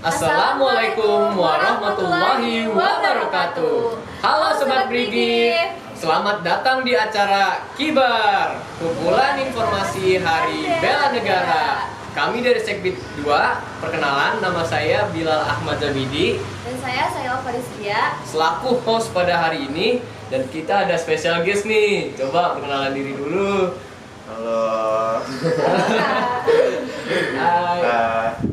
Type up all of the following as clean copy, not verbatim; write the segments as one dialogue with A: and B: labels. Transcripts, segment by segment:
A: Assalamualaikum warahmatullahi wabarakatuh. Halo Sobat Brigi, selamat datang di acara Kibar, kumpulan informasi Hari Bela Negara. Kami dari Sekbid 2, perkenalan, nama saya Bilal Ahmad Zabidi.
B: Dan saya Farizkia,
A: selaku host pada hari ini. Dan kita ada special guest nih, coba perkenalan diri dulu.
C: Halo.
A: Hai.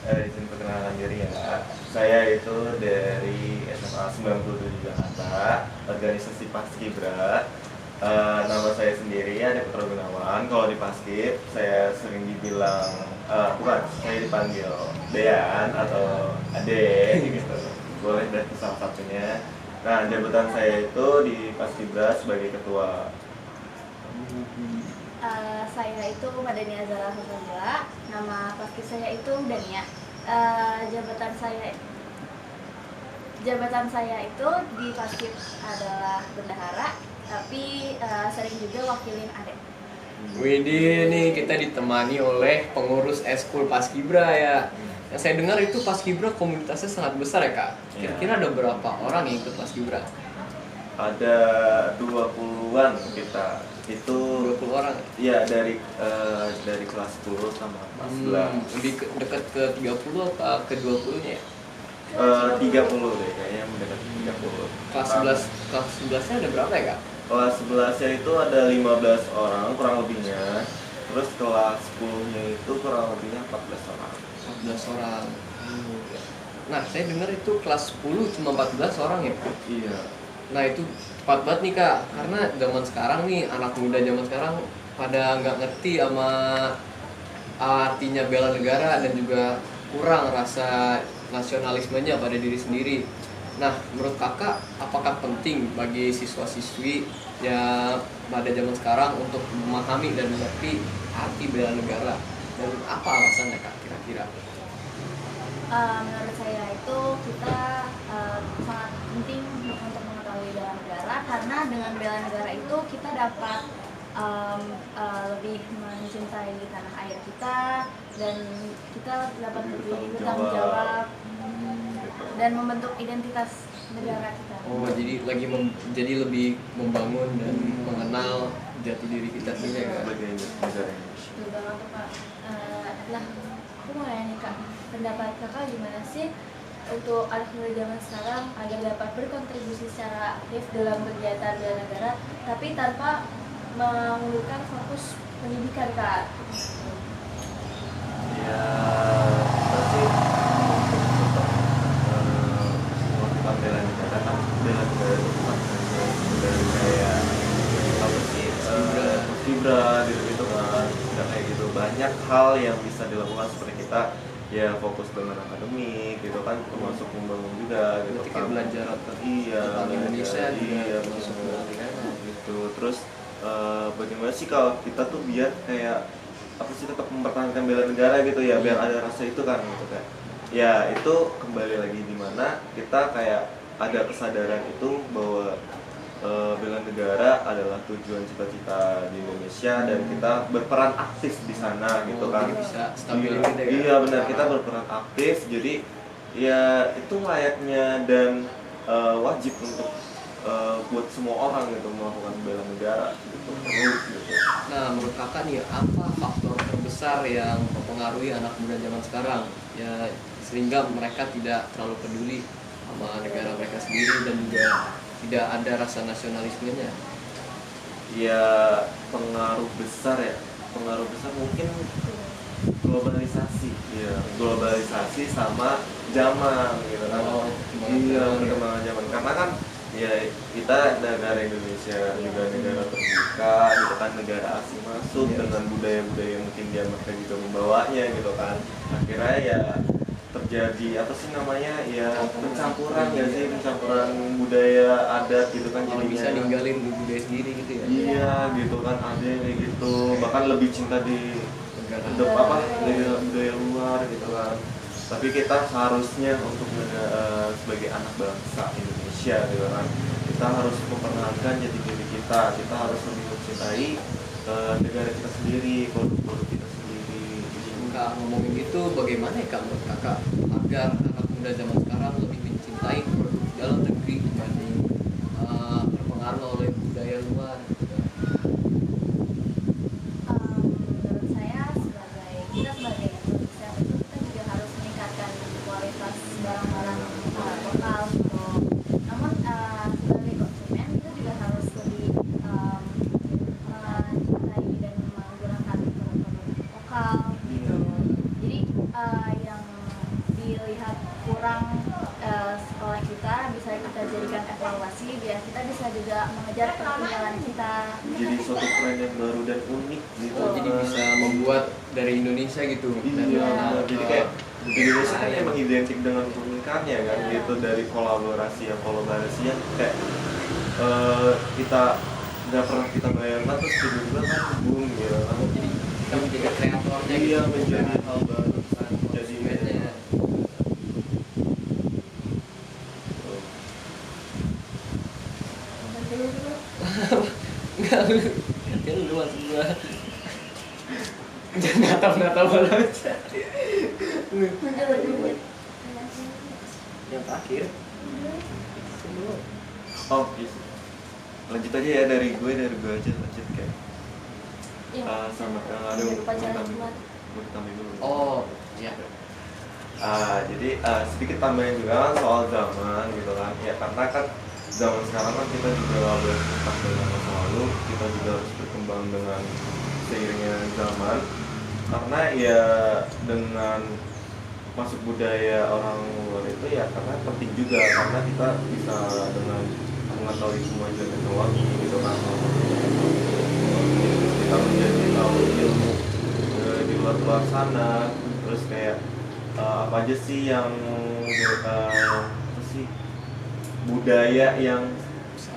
C: Izin perkenalan diri ya. Saya itu dari SMA 97 Jakarta, organisasi Paskibra. Nama saya sendiri ada Putra Gunawan. Kalau di Paskib, saya sering dibilang saya dipanggil Dean atau Ade gitu. Boleh deh salah satunya. Nah, jabatan saya itu di Paskibra sebagai ketua.
B: saya itu Madania Zara Husnula, nama paskib saya itu Dania. Jabatan saya itu di paskib adalah bendahara, tapi sering juga wakilin adek.
A: Widih, nih kita ditemani oleh pengurus Eskul Paskibra ya. Yang saya dengar itu Paskibra komunitasnya sangat besar ya Kak. Kira-kira ada berapa orang yang ikut Paskibra?
C: Ada 20-an kita. Itu
A: 20 orang?
C: Iya, dari kelas 10 sama kelas 11.
A: Lebih dekat ke 30 apa ke 20-nya ya?
C: 30 deh, kayaknya mendekat ke 30.
A: Kelas 11-nya ada berapa ya Kak?
C: Kelas 11-nya itu ada 15 orang kurang lebihnya. Terus kelas 10-nya itu kurang lebihnya 14 orang.
A: 14 orang. Nah, saya dengar itu kelas 10 cuma 14 orang ya?
C: Iya.
A: Nah, itu tepat banget nih Kak, karena zaman sekarang nih, anak muda zaman sekarang pada nggak ngerti sama artinya bela negara dan juga kurang rasa nasionalismenya pada diri sendiri. Nah, menurut kakak, apakah penting bagi siswa-siswi yang pada zaman sekarang untuk memahami dan mengerti arti bela negara? Dan apa alasannya Kak kira-kira?
B: Menurut saya itu kita sangat penting untuk mengetahui bela negara, karena dengan bela negara itu kita dapat lebih mencintai tanah air kita, dan kita dapat lebih bertanggung jawab dan membentuk identitas negara kita.
A: Oh, jadi lebih membangun dan mengenal jati diri kita sendiri ya Kak?
C: Sebagai negara Indonesia.
B: Betul banget tuh Kak. Nah, aku mau nanya nih Kak, pendapat kakak gimana sih untuk anak muda zaman sekarang agar dapat berkontribusi secara aktif dalam kegiatan bela negara, tapi tanpa mengundurkan fokus pendidikan Kak?
C: Ya, pasti untuk melakukan bela negara kan, bela negara itu kan dari kayak apa sih, Paskibra gitu kan, udah kayak gitu banyak hal yang bisa dilakukan seperti kita ya fokus dengan akademik gitu kan, termasuk membangun juga gitu
A: Ketika
C: kan.
A: belajar
C: Iya,
A: Indonesia
C: iya
A: masuk
C: gitu. Terus bagaimana sih kalau kita tuh biar kayak apa sih, tetap mempertahankan bela negara gitu ya, biar ada rasa itu kan gitu kan. Ya itu kembali lagi di mana kita kayak ada kesadaran itu bahwa bela negara adalah tujuan cita-cita di Indonesia dan kita berperan aktif di sana gitu kan.
A: Jadi bisa stabil
C: Iya,
A: gitu ya?
C: iya benar, kita berperan aktif, jadi ya itu layaknya dan wajib untuk buat semua orang gitu melakukan bela negara gitu.
A: Nah, menurut kakak nih, apa faktor terbesar yang mempengaruhi anak muda zaman sekarang ya, sehingga mereka tidak terlalu peduli sama negara mereka sendiri dan juga tidak ada rasa nasionalismenya?
C: Ya pengaruh besar mungkin globalisasi, ya globalisasi sama zaman gitu kan. Iya, perkembangan zaman, karena kan ya kita negara Indonesia juga negara terbuka gitu kan, negara asing masuk dengan budaya-budaya mungkin dia mereka juga membawanya gitu kan, akhirnya ya terjadi apa sih namanya ya, pencampuran ya sih, pencampuran budaya adat gitu kan,
A: Kalau
C: jadinya
A: bisa ninggalin budaya sendiri gitu ya?
C: iya gitu kan, ada kayak gitu, bahkan lebih cinta di
A: Negara.
C: budaya luar gitu kan. Tapi kita seharusnya untuk sebagai anak bangsa Indonesia gitu kan, kita harus mempertahankan jati diri kita harus lebih mencintai negara kita sendiri, produk-produk kita sendiri.
A: Kak, ngomongin itu bagaimana nih Kak menurut Kakak agar anak muda zaman sekarang lebih mencintai produk dalam negeri dibanding terpengaruh oleh budaya luar gitu?
B: Menurut saya kita sebagai Indonesia itu kita juga harus meningkatkan kualitas barang-barang lokal gitu. Namun sebagai konsumen kita juga harus lebih mencintai dan menggunakan produk lokal gitu. Jadi yang dilihat kurang sekolah kita bisa kita jadikan evaluasi biar kita bisa juga mengejar ketinggalan kita.
C: Jadi suatu tren yang baru dan unik gitu.
A: Oh, jadi bisa membuat dari Indonesia gitu.
C: Iya, jadi kayak Indonesia kan
A: Iya.
C: emang identik dengan keunikannya kan gitu, dari kolaborasi yang kayak kita nggak pernah kita bayangkan terus tiba-tiba kan boom gitu kan.
A: Jadi kita menjadi kreatornya
C: Iya,
A: gitu.
C: menjadi hal baru kan. Jadi
A: Konsumennya. Enggak lu. Ya lu masuk gua. Jangan natap-natap aja. Yang terakhir.
C: oh yes. Lanjut aja ya dari gue aja lanjut kayak sama yang ada mau tambahin dulu.
A: Oh, iya.
C: Jadi sedikit tambahin juga kan soal zaman gitu kan ya, karena kan zaman sekarang kan kita juga nggak boleh terlepas dengan masa lalu, kita juga harus berkembang dengan seiringnya zaman, karena ya dengan masuk budaya orang luar itu ya karena penting juga, karena kita bisa dengan mengetahui semua jenis teknologi gitu kan, kita menjadi tahu ilmu di luar sana, terus kayak apa aja sih yang apa sih budaya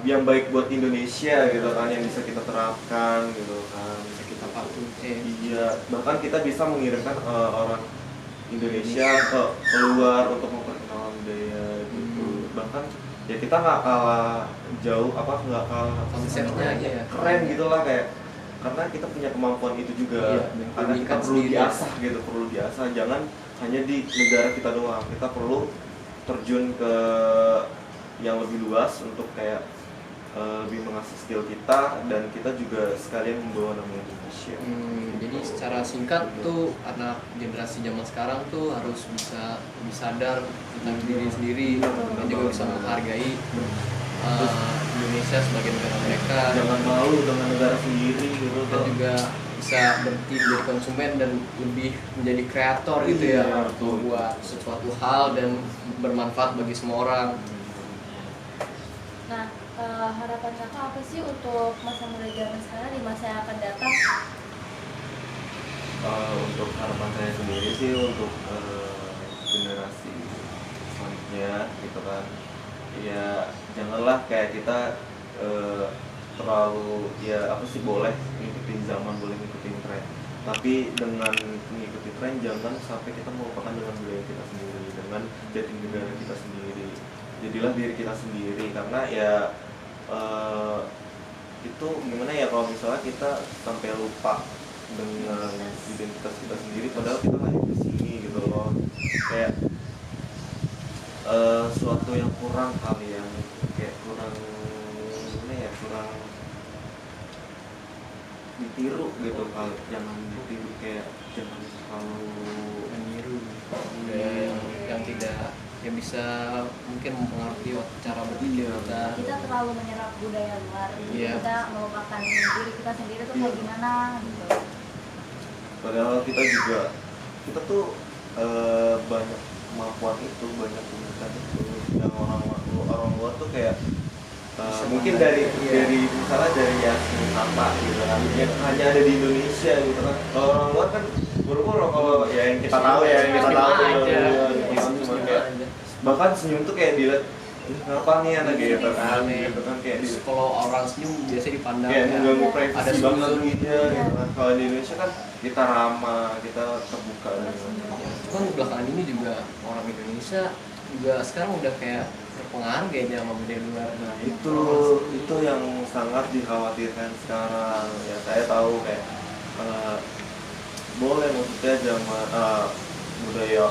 C: yang baik buat Indonesia gitu kan, yang bisa kita terapkan gitu kan, bisa kita
A: patuhi.
C: iya, bahkan kita bisa mengirimkan orang Indonesia ke luar untuk memperkenalkan budaya gitu. Bahkan ya kita nggak kalah jauh, nggak kalah
A: Konsepnya aja ya.
C: keren gitulah, kayak karena kita punya kemampuan itu juga.
A: Iya, dan
C: karena kita
A: keunikan
C: perlu
A: sendiri.
C: diasah gitu, perlu diasah, jangan hanya di negara kita doang, kita perlu terjun ke yang lebih luas untuk kayak lebih mengasah skill kita, dan kita juga sekalian membawa nama Indonesia.
A: Jadi secara singkat tuh anak generasi zaman sekarang tuh harus bisa lebih sadar tentang diri sendiri dan juga bisa menghargai Indonesia sebagai negara mereka,
C: Jangan malu dengan negara sendiri gitu.
A: dan juga bisa berhenti menjadi konsumen dan lebih menjadi kreator gitu ya,
C: Iya, betul.
A: buat sesuatu hal dan bermanfaat bagi semua orang.
B: Nah, harapan kakak apa sih untuk masa muda zaman sekarang di masa yang akan datang?
C: Untuk harapan saya sendiri sih untuk generasi selanjutnya gitu kan, ya janganlah kayak kita terlalu ya apa sih, boleh ngikutin zaman, boleh ngikutin tren, tapi dengan mengikuti tren jangan sampai kita melupakan dengan budaya kita sendiri, dengan jati negara kita sendiri. Jadilah diri kita sendiri, karena ya itu gimana ya kalau misalnya kita sampai lupa dengan identitas kita sendiri, padahal kita lahir di sini gitu loh, kayak suatu yang kurang kali ya, kayak kurang gimana ya, kurang ditiru gitu, kali jangan ditiru, kayak jangan terlalu
A: Meniru budaya yang tidak, yang bisa mungkin mempengaruhi cara berpikir kita.
B: Kita terlalu menyerap budaya luar,
A: Iya.
B: kita melupakan diri kita sendiri tuh kayak gimana gitu.
C: padahal kita tuh banyak kemampuan itu, banyak keunikan itu yang orang luar tuh kayak mungkin dari misalnya dari wisata gitu kan, yang hanya ada di Indonesia gitu kan. Kalau orang luar kan buru-buru, kalau ya yang kita tahu ya, yang kita tahu gitu, gitu kan, cuma kayak bahkan senyum tuh kayak dilihat, kenapa nih anak gitu kan, gitu kan, kayak
A: Terus kalau orang senyum biasanya dipandang
C: kayak
A: ya,
C: mengganggu
A: ada
C: privasi banget
A: sudut.
C: gitu kan. Kalau di Indonesia kan kita ramah, kita terbuka gitu.
A: Cuman belakangan ini juga orang Indonesia juga sekarang udah kayak terpengaruh kayaknya sama budaya luar. Nah,
C: Itu yang sangat dikhawatirkan sekarang ya. Saya tahu kayak boleh maksudnya zaman budaya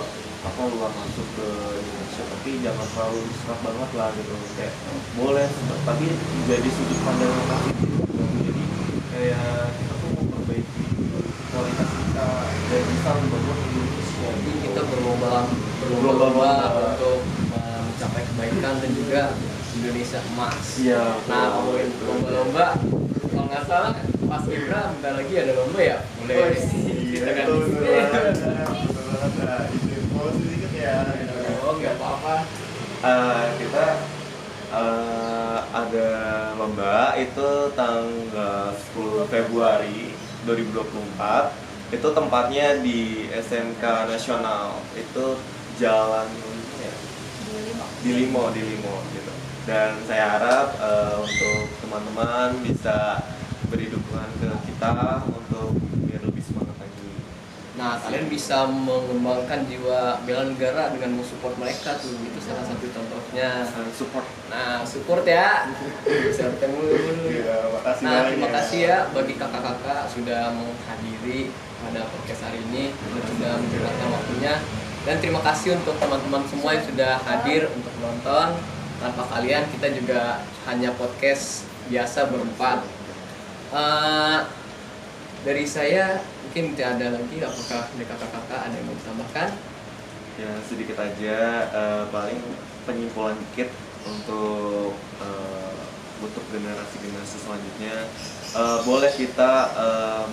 C: apa luar masuk ke Indonesia, tapi jangan terlalu diserap banget lah gitu. Kayak boleh tapi jadi sudut pandang yang positif gitu. Jadi kayak kita tuh memperbaiki kualitas kita dan bisa membangun Indonesia.
A: Jadi
C: Gitu.
A: kita berlomba
C: Berlomba-lomba.
A: untuk mencapai kebaikan dan juga Indonesia emas.
C: Iya.
A: Nah, ngomongin
C: betul.
A: lomba-lomba, kalau nggak salah Pas Ibra bentar lagi ada lomba ya? Mulai
C: Oh,
A: kita kan.
C: betul banget. Nah, info sedikit ya.
A: Oh, nggak apa-apa.
C: Kita ada lomba itu tanggal 10 Februari 2024. Itu tempatnya di SMK Nasional. Itu jalan ya, di Limo gitu. Dan saya harap untuk teman-teman bisa beri dukungan ke kita untuk biar lebih semangat lagi.
A: Nah, kalian bisa mengembangkan jiwa bela negara dengan mensupport mereka tuh. Itu salah satu contohnya.
C: Support.
A: Nah, support ya. Bisa bertemu dulu.
C: Ya, makasih
A: Nah,
C: banyak
A: terima
C: ya.
A: kasih ya bagi kakak-kakak sudah menghadiri pada podcast hari ini dan sudah menyempatkan waktunya. Dan terima kasih untuk teman-teman semua yang sudah hadir untuk menonton. Tanpa kalian kita juga hanya podcast biasa berempat. Dari saya mungkin tidak ada lagi. Apakah dari kakak-kakak ada yang mau ditambahkan?
C: Ya sedikit aja, paling penyimpulan dikit untuk generasi selanjutnya. Boleh kita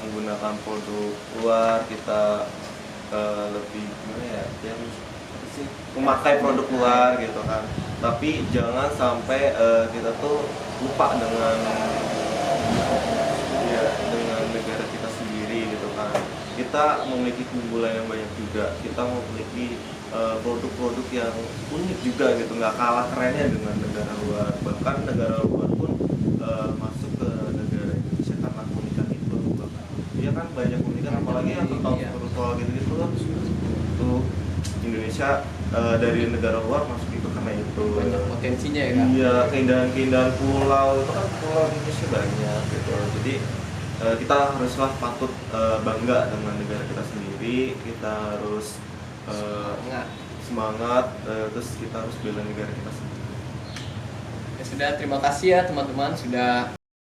C: menggunakan produk luar, kita lebih gimana ya, yang apa sih, memakai produk luar gitu kan. Tapi jangan sampai kita tuh lupa dengan dengan negara kita sendiri gitu kan. Kita memiliki keunggulan yang banyak juga, kita memiliki produk-produk yang unik juga gitu, nggak kalah kerennya dengan negara luar. Bahkan negara luar pun masuk ke negara Indonesia karena keunikan itu. Dia kan banyak keunikan, apalagi yang tentang spiritual gitu kan. Tuh Indonesia dari negara luar masuk itu karena itu.
A: Banyak potensinya ya kan?
C: Iya, keindahan pulau itu kan, pulau Indonesia banyak gitu. Jadi kita haruslah patut bangga dengan negara kita sendiri. Kita harus semangat, terus kita harus bela negara kita sendiri.
A: Ya sudah, terima kasih ya teman-teman sudah